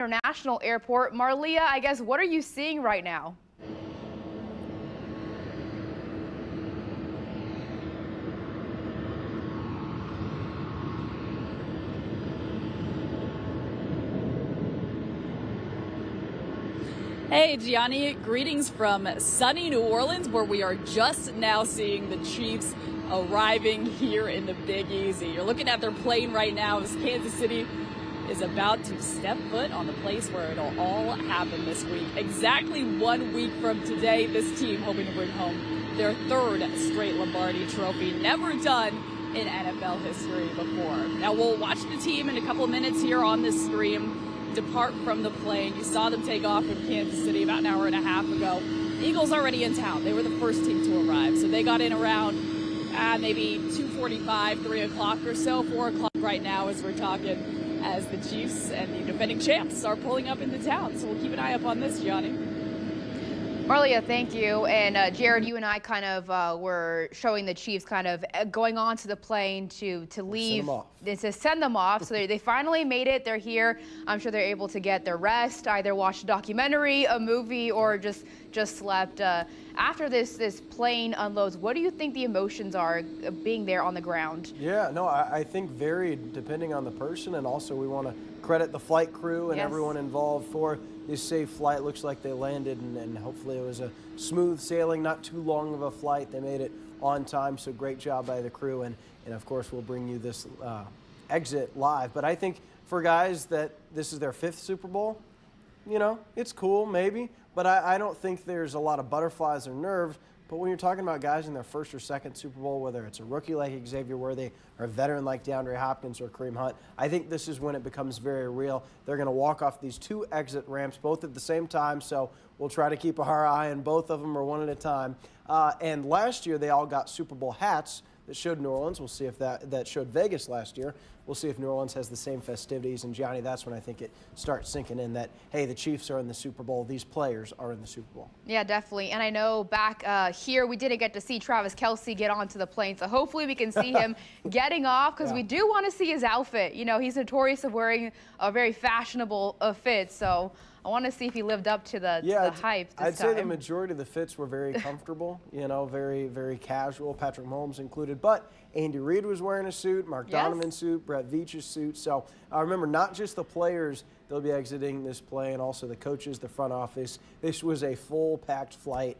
International Airport. Marlia, I guess, what are you seeing right now? Hey, Gianni, greetings from sunny New Orleans, where we are just now seeing the Chiefs arriving here in the Big Easy. You're looking at their plane right now as Kansas City is about to step foot on the place where it'll all happen this week. Exactly 1 week from today, this team hoping to bring home their third straight Lombardi trophy, never done in NFL history before. Now, we'll watch the team in a couple of minutes here on this stream depart from the plane. You saw them take off from Kansas City about an hour and a half ago. The Eagles already in town. They were the first team to arrive, so they got in around maybe 2:45, 3 o'clock or so, 4 o'clock right now as we're talking, as the Chiefs and the defending champs are pulling up into town. So we'll keep an eye up on this, Gianni. Marlia, thank you. And Jared, you and I kind of were showing the Chiefs kind of going on to the plane to leave, to send them off. So they finally made it. They're here. I'm sure they're able to get their rest, either watch a documentary, a movie, or just slept. After this plane unloads, what do you think the emotions are being there on the ground? Yeah, no, I think varied depending on the person, and also we want to credit the flight crew and everyone involved for this safe flight. Looks like they landed, and hopefully it was a smooth sailing, not too long of a flight. They made it on time, so great job by the crew, and of course we'll bring you this exit live. But I think for guys that this is their 5th Super Bowl, you know, it's cool maybe, but I don't think there's a lot of butterflies or nerves. But when you're talking about guys in their 1st or 2nd Super Bowl, whether it's a rookie like Xavier Worthy or a veteran like DeAndre Hopkins or Kareem Hunt, I think this is when it becomes very real. They're going to walk off these 2 exit ramps, both at the same time, so we'll try to keep our eye on both of them, or one at a time. And last year, they all got Super Bowl hats that showed New Orleans. We'll see if that showed Vegas last year. We'll see if New Orleans has the same festivities. And, Gianni, that's when I think it starts sinking in that, hey, the Chiefs are in the Super Bowl. These players are in the Super Bowl. Yeah, definitely. And I know back here we didn't get to see Travis Kelce get onto the plane. So hopefully we can see him getting off, because we do want to see his outfit. You know, he's notorious of wearing a very fashionable fit. So I want to see if he lived up to the hype this I'd time. say the majority of the fits were very comfortable, you know, very, very casual, Patrick Mahomes included. But Andy Reid was wearing a suit, Mark Donovan's suit, Brett Veach's suit. So remember, not just the players they'll be exiting this plane, also the coaches, the front office. This was a full-packed flight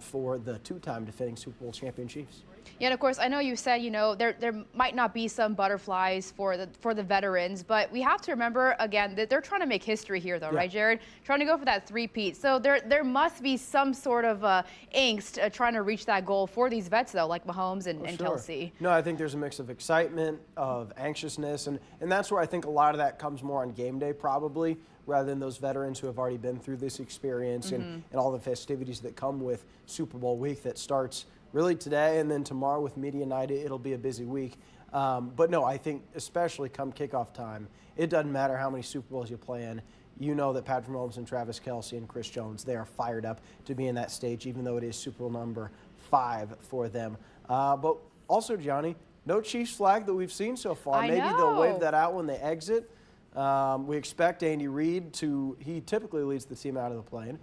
for the 2-time defending Super Bowl champion Chiefs. Yeah, and of course, I know you said, you know, there might not be some butterflies for the veterans, but we have to remember, again, that they're trying to make history here, though, right, Jared? Trying to go for that 3-peat. So there must be some sort of angst trying to reach that goal for these vets, though, like Mahomes and Kelce. No, I think there's a mix of excitement, of anxiousness, and that's where I think a lot of that comes more on game day, probably, rather than those veterans who have already been through this experience and all the festivities that come with Super Bowl week that starts really today, and then tomorrow with media night. It'll be a busy week. But no, I think especially come kickoff time, it doesn't matter how many Super Bowls you play in. You know that Patrick Mahomes and Travis Kelce and Chris Jones, they are fired up to be in that stage, even though it is Super Bowl number 5 for them. But also, Gianni, no Chiefs flag that we've seen so far. Maybe they'll wave that out when they exit. We expect Andy Reid he typically leads the team out of the plane.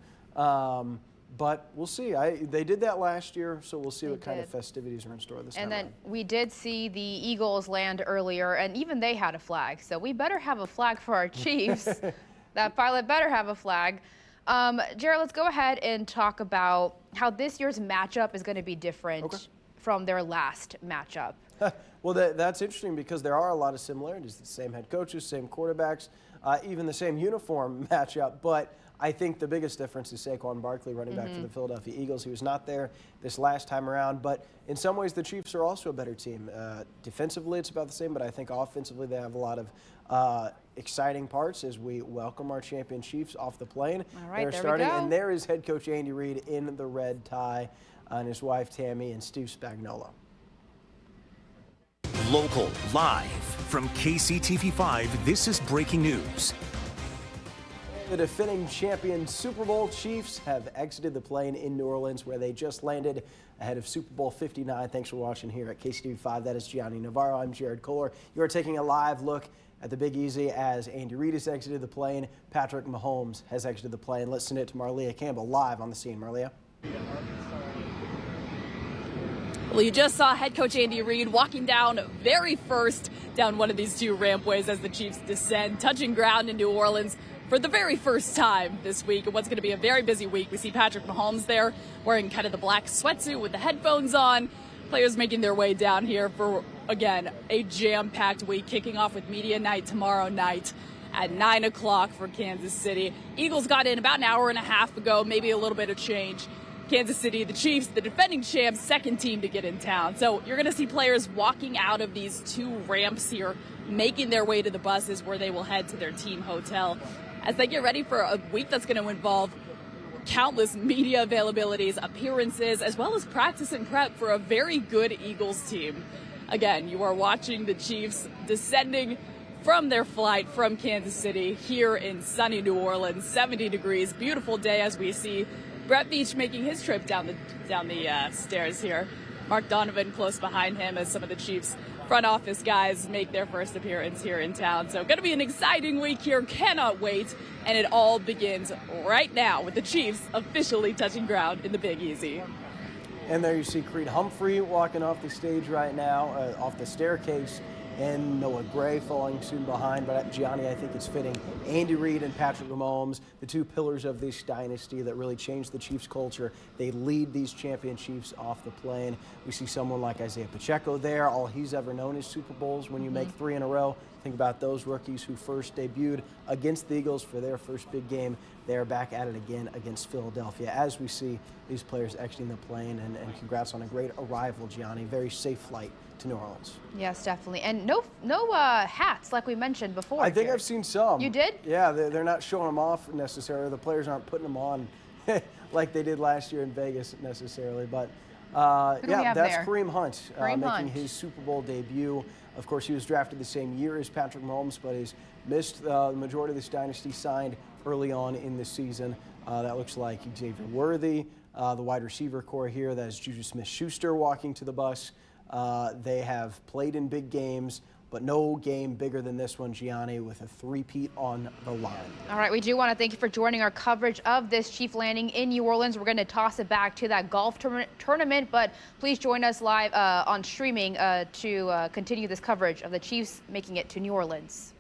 But we'll see. They did that last year, so we'll see what kind of festivities are in store this time. And then we did see the Eagles land earlier, and even they had a flag. So we better have a flag for our Chiefs. That pilot better have a flag. Jared, let's go ahead and talk about how this year's matchup is going to be different from their last matchup. Well, that's interesting because there are a lot of similarities. The same head coaches, same quarterbacks, even the same uniform matchup. But I think the biggest difference is Saquon Barkley running back for the Philadelphia Eagles. He was not there this last time around, but in some ways the Chiefs are also a better team. Defensively, it's about the same, but I think offensively they have a lot of exciting parts as we welcome our champion Chiefs off the plane. All right, they're starting, and there is head coach Andy Reid in the red tie, and his wife Tammy and Steve Spagnuolo. Local, live from KCTV5, this is breaking news. The defending champion Super Bowl Chiefs have exited the plane in New Orleans, where they just landed ahead of Super Bowl 59. Thanks for watching here at KCTV5. That is Gianni Navarro. I'm Jared Kohler. You are taking a live look at the Big Easy as Andy Reid has exited the plane. Patrick Mahomes has exited the plane. Let's send it to Marlia Campbell live on the scene. Marlia. Well, you just saw head coach Andy Reid walking down very first down one of these two rampways as the Chiefs descend, touching ground in New Orleans for the very first time this week. And what's going to be a very busy week. We see Patrick Mahomes there wearing kind of the black sweatsuit with the headphones on. Players making their way down here for, again, a jam-packed week, kicking off with media night tomorrow night at 9 o'clock for Kansas City. Eagles got in about an hour and a half ago, maybe a little bit of change. Kansas City, the Chiefs, the defending champs, second team to get in town. So you're going to see players walking out of these two ramps here, making their way to the buses where they will head to their team hotel as they get ready for a week that's going to involve countless media availabilities, appearances, as well as practice and prep for a very good Eagles team. Again, you are watching the Chiefs descending from their flight from Kansas City here in sunny New Orleans, 70 degrees, beautiful day as we see Brett Beach making his trip down the stairs here. Mark Donovan close behind him as some of the Chiefs front office guys make their first appearance here in town. So going to be an exciting week here. Cannot wait. And it all begins right now with the Chiefs officially touching ground in the Big Easy. And there you see Creed Humphrey walking off the stage right now, off the staircase, and Noah Gray following soon behind. But Gianni, I think it's fitting. Andy Reid and Patrick Mahomes, the two pillars of this dynasty that really changed the Chiefs culture. They lead these champion Chiefs off the plane. We see someone like Isaiah Pacheco there. All he's ever known is Super Bowls. When you make 3 in a row, think about those rookies who first debuted against the Eagles for their first big game. They're back at it again against Philadelphia as we see these players exiting the plane. And congrats on a great arrival, Gianni. Very safe flight to New Orleans. Yes, definitely. And no hats like we mentioned before. I think here. I've seen some. You did? Yeah, they're not showing them off necessarily. The players aren't putting them on like they did last year in Vegas necessarily. But yeah, that's there? Kareem Hunt Kareem making Hunt. his Super Bowl debut. Of course, he was drafted the same year as Patrick Mahomes, but he's missed the majority of this dynasty, signed early on in the season. That looks like Xavier Worthy, the wide receiver core here. That is Juju Smith-Schuster walking to the bus. They have played in big games, but no game bigger than this one, Gianni, with a three-peat on the line. All right, we do want to thank you for joining our coverage of this Chief landing in New Orleans. We're going to toss it back to that golf tournament, but please join us live on streaming to continue this coverage of the Chiefs making it to New Orleans.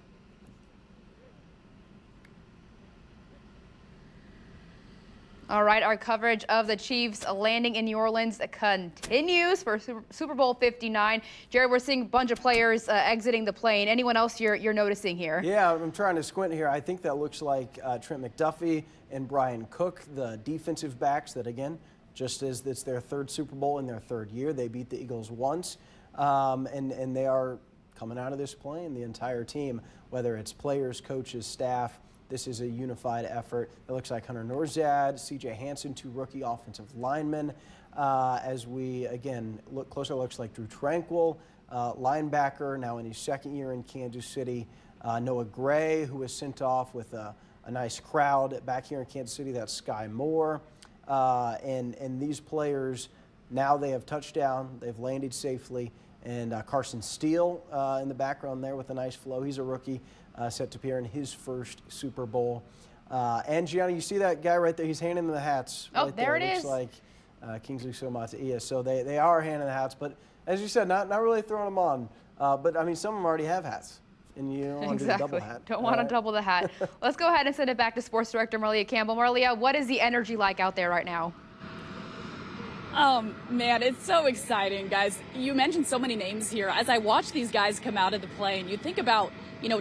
All right, our coverage of the Chiefs landing in New Orleans continues for Super Bowl 59. Jared, we're seeing a bunch of players exiting the plane. Anyone else you're noticing here? Yeah, I'm trying to squint here. I think that looks like Trent McDuffie and Brian Cook, the defensive backs that, again, just as it's their third Super Bowl in their third year. They beat the Eagles once, and they are coming out of this plane, the entire team, whether it's players, coaches, staff. This is a unified effort. It looks like Hunter Norzad, C.J. Hansen, two rookie offensive linemen. As we, again, look closer, it looks like Drew Tranquil, linebacker, now in his second year in Kansas City. Noah Gray, who was sent off with a nice crowd back here in Kansas City. That's Sky Moore. And these players, now they have touchdown. They've landed safely. And Carson Steele in the background there with a nice flow. He's a rookie. Set to appear in his first Super Bowl. And Gianni, you see that guy right there? He's handing them the hats. Oh, right there it is. Looks like Kingsley Somata. So they are handing the hats, but as you said, not really throwing them on. But I mean, some of them already have hats, and you don't want to do a double hat. Don't want to double the hat. Let's go ahead and send it back to Sports Director Marlia Campbell. Marlia, what is the energy like out there right now? Oh, man, it's so exciting, guys. You mentioned so many names here. As I watch these guys come out of the plane, you think about,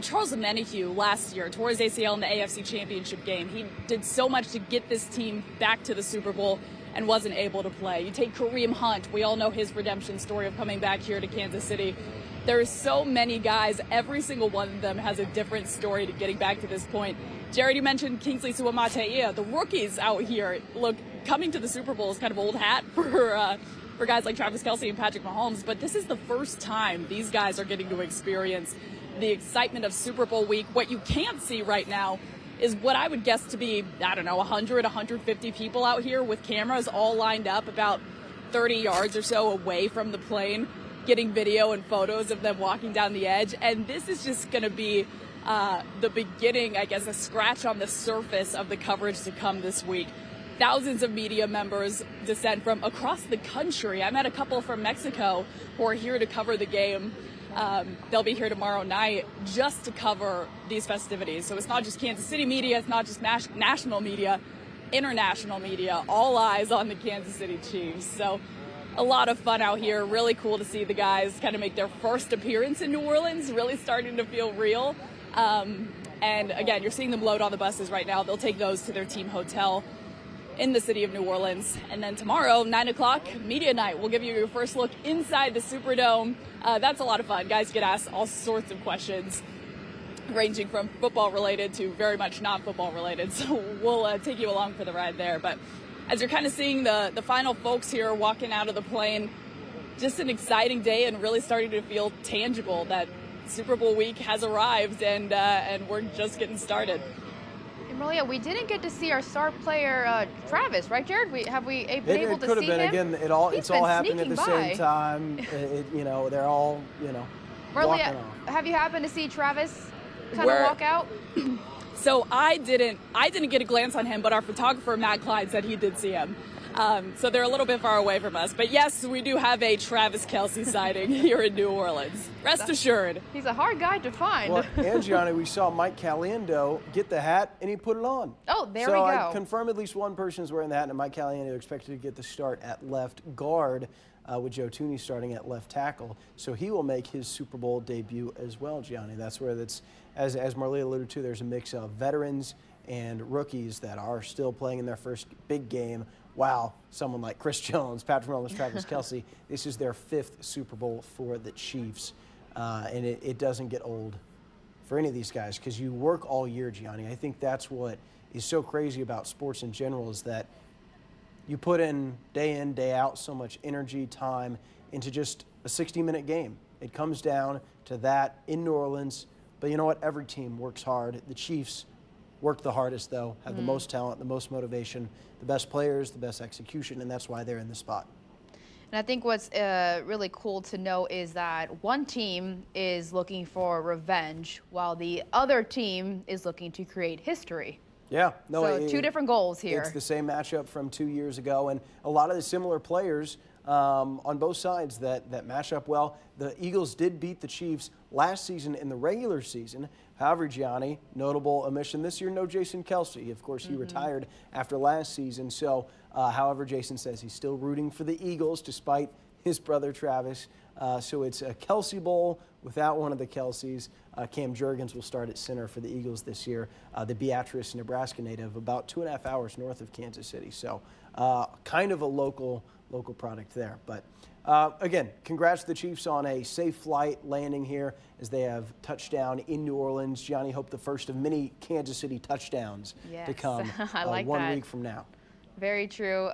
Charles Omenihu last year tore his ACL in the AFC Championship game. He did so much to get this team back to the Super Bowl and wasn't able to play. You take Kareem Hunt. We all know his redemption story of coming back here to Kansas City. There's so many guys. Every single one of them has a different story to getting back to this point. Jared, you mentioned Kingsley Suamataia. The rookies out here, look, coming to the Super Bowl is kind of old hat for guys like Travis Kelce and Patrick Mahomes, but this is the first time these guys are getting to experience the excitement of Super Bowl week. What you can't see right now is what I would guess to be, 100, 150 people out here with cameras all lined up about 30 yards or so away from the plane. getting video and photos of them walking down the edge. And this is just going to be the beginning, I guess, a scratch on the surface of the coverage to come this week. Thousands of media members descend from across the country. I met a couple from Mexico who are here to cover the game. They'll be here tomorrow night just to cover these festivities. So it's not just Kansas City media, it's not just national media, international media, all eyes on the Kansas City Chiefs. So a lot of fun out here. Really cool to see the guys kind of make their first appearance in New Orleans, really starting to feel real. And again, you're seeing them load on the buses right now. They'll take those to their team hotel in the city of New Orleans. And then tomorrow, 9 o'clock, media night. We'll give you your first look inside the Superdome. That's a lot of fun. Guys get asked all sorts of questions, ranging from football related to very much not football related. So we'll take you along for the ride there. But as you're kind of seeing the final folks here walking out of the plane, just an exciting day and really starting to feel tangible that Super Bowl week has arrived and we're just getting started. Maria, we didn't get to see our star player Travis, right, Jared? Have we been able to see him? It could have been. Again, it's all happening at the same time. They're all, Maria, walking off. have you happened to see Travis kind of walk out? So I didn't get a glance on him, but our photographer Matt Clyde said he did see him. So they're a little bit far away from us. But yes, we do have a Travis Kelce sighting here in New Orleans. Rest assured. He's a hard guy to find. Well, and Gianni, we saw Mike Caliendo get the hat, and he put it on. Oh, there we So go. I confirm at least one person is wearing the hat, and Mike Caliendo expected to get the start at left guard with Joe Thuney starting at left tackle. So he will make his Super Bowl debut as well, Gianni. That's where that's, as Marlia alluded to, there's a mix of veterans and rookies that are still playing in their first big game. Wow, someone like Chris Jones, Patrick Mahomes, Travis Kelce, this is their 5th Super Bowl for the Chiefs. And it doesn't get old for any of these guys because you work all year, Gianni. I think that's what is so crazy about sports in general is that you put in, day out, so much energy, time into just a 60-minute game. It comes down to that in New Orleans. But you know what? Every team works hard. The Chiefs work the hardest, though, have the most talent, the most motivation, the best players, the best execution, and that's why they're in the spot. And I think what's really cool to know is that one team is looking for revenge while the other team is looking to create history. Yeah. No, so two different goals here. It's the same matchup from 2 years ago, and a lot of the similar players on both sides that match up well. The Eagles did beat the Chiefs last season in the regular season. However, Gianni, notable omission this year, no Jason Kelce. Of course, he retired after last season. So, however, Jason says he's still rooting for the Eagles despite his brother Travis. So it's a Kelce Bowl without one of the Kelces. Cam Jurgens will start at center for the Eagles this year. The Beatrice, Nebraska native, about 2.5 hours north of Kansas City. So kind of a local product there. But again, congrats to the Chiefs on a safe flight landing here as they have touchdown in New Orleans. Gianni, hope the first of many Kansas City touchdowns to come I like 1 week from now. Very true,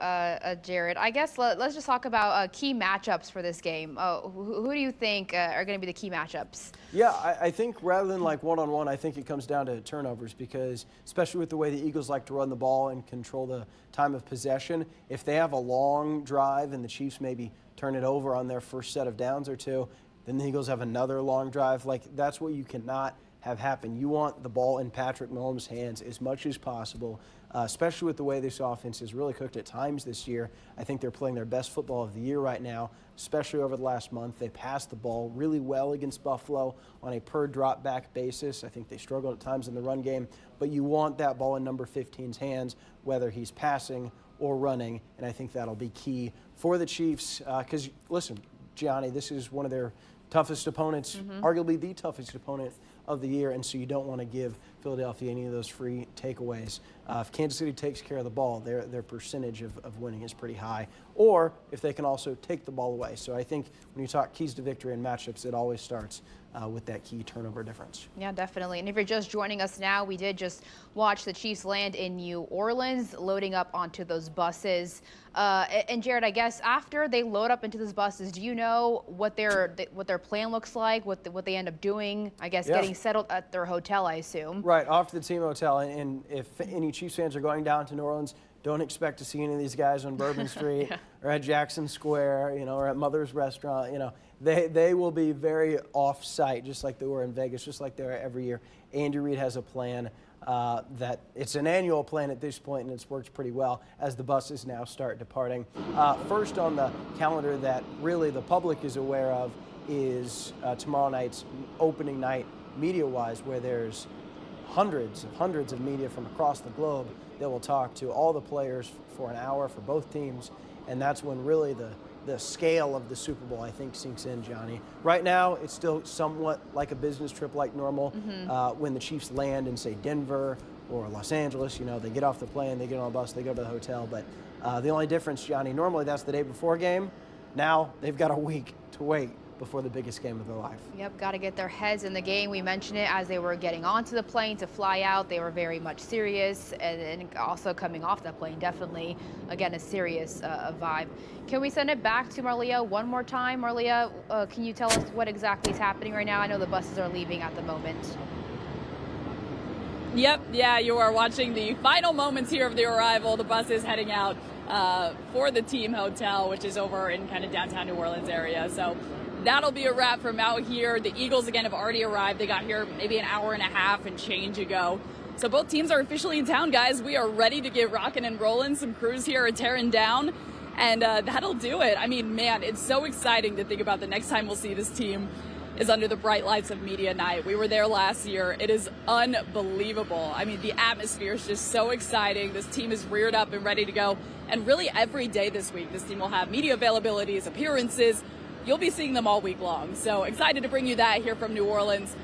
Jared. I guess let's just talk about key matchups for this game. Who do you think are going to be the key matchups? Yeah, I think rather than like one-on-one, I think it comes down to turnovers because especially with the way the Eagles like to run the ball and control the time of possession, if they have a long drive and the Chiefs maybe turn it over on their first set of downs or two, then the Eagles have another long drive. Like, that's what you cannot have happen. You want the ball in Patrick Mahomes' hands as much as possible, especially with the way this offense is really cooked at times this year. I think they're playing their best football of the year right now, especially over the last month. They passed the ball really well against Buffalo on a per drop back basis. I think they struggled at times in the run game, but you want that ball in number 15's hands, whether he's passing or running, and I think that'll be key for the Chiefs because, listen, Gianni, this is one of their toughest opponents, arguably the toughest opponent of the year, and so you don't want to give Philadelphia any of those free takeaways. If Kansas City takes care of the ball, their percentage of winning is pretty high, or if they can also take the ball away. So I think when you talk keys to victory in matchups, it always starts with that key turnover difference. Yeah, definitely. And if you're just joining us now, we did just watch the Chiefs land in New Orleans, loading up onto those buses. And Jared, I guess after they load up into those buses, do you know what their plan looks like, what they end up doing? I guess getting settled at their hotel, I assume. Right, off to the team hotel. And if any Chiefs fans are going down to New Orleans, don't expect to see any of these guys on Bourbon Street yeah. or at Jackson Square, or at Mother's Restaurant. They will be very off-site, just like they were in Vegas, just like they are every year. Andy Reid has a plan that it's an annual plan at this point, and it's worked pretty well as the buses now start departing. First on the calendar that really the public is aware of is tomorrow night's opening night media-wise, where there's hundreds of media from across the globe that will talk to all the players for an hour for both teams, and that's when really the scale of the Super Bowl, I think, sinks in, Johnny. Right now, it's still somewhat like a business trip like normal. When the Chiefs land in, say, Denver or Los Angeles, they get off the plane, they get on a bus, they go to the hotel. But the only difference, Johnny, normally that's the day before game. Now they've got a week to wait before the biggest game of their life. Yep, got to get their heads in the game. We mentioned it as they were getting onto the plane to fly out. They were very much serious, and also coming off that plane, definitely, again, a serious vibe. Can we send it back to Marlia one more time? Marlia, can you tell us what exactly is happening right now? I know the buses are leaving at the moment. Yep, yeah, you are watching the final moments here of the arrival. The bus is heading out for the team hotel, which is over in kind of downtown New Orleans area. So that'll be a wrap from out here. The Eagles, again, have already arrived. They got here maybe an hour and a half and change ago. So both teams are officially in town, guys. We are ready to get rocking and rolling. Some crews here are tearing down, and that'll do it. I mean, man, it's so exciting to think about the next time we'll see this team is under the bright lights of media night. We were there last year. It is unbelievable. I mean, the atmosphere is just so exciting. This team is reared up and ready to go. And really every day this week, this team will have media availabilities, appearances. You'll be seeing them all week long. So excited to bring you that here from New Orleans.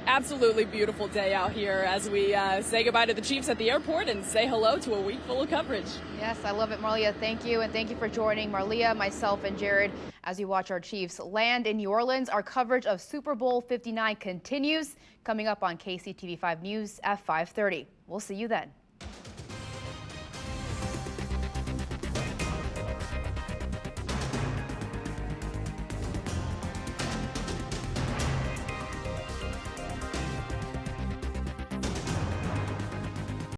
Absolutely beautiful day out here as we say goodbye to the Chiefs at the airport and say hello to a week full of coverage. Yes, I love it, Marlia. Thank you, and thank you for joining Marlia, myself, and Jared as we watch our Chiefs land in New Orleans. Our coverage of Super Bowl 59 continues, coming up on KCTV5 News at 5:30. We'll see you then.